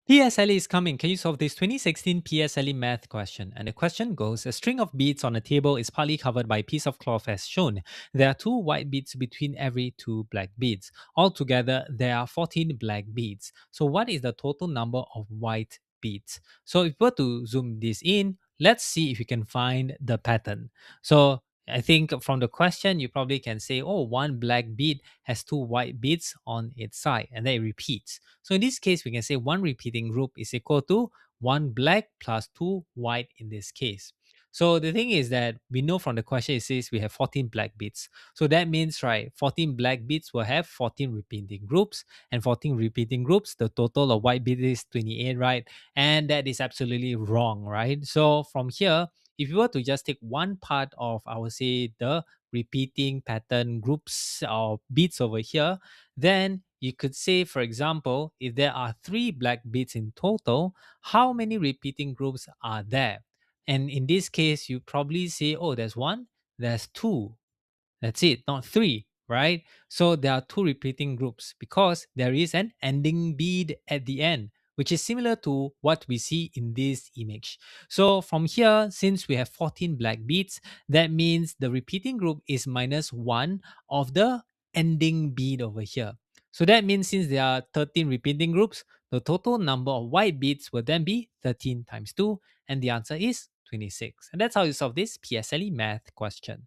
PSLE is coming. Can you solve this 2016 PSLE math question? And the question goes, a string of beads on a table is partly covered by a piece of cloth as shown. There are two white beads between every two black beads. Altogether, there are 14 black beads. So what is the total number of white beads? So if we were to zoom this in, let's see if we can find the pattern. So I think from the question, you probably can say, oh, one black bead has two white beads on its side, and then it repeats. So in this case, we can say one repeating group is equal to one black plus two white in this case. So the thing is that we know from the question it says we have 14 black beads. So that means, right, 14 black beads will have 14 repeating groups, and 14 repeating groups, the total of white beads is 28, right? And that is absolutely wrong, right? So from here, if you were to just take one part of, I would say, the repeating pattern groups or beads over here, then you could say, for example, if there are three black beads in total, how many repeating groups are there? And in this case, you probably say, oh, there's one, there's two, that's it, not three, right? So there are two repeating groups because there is an ending bead at the end, which is similar to what we see in this image. So from here, since we have 14 black beads, that means the repeating group is minus one of the ending bead over here. So that means since there are 13 repeating groups, the total number of white beads will then be 13 times 2, and the answer is 26. And that's how you solve this PSLE math question.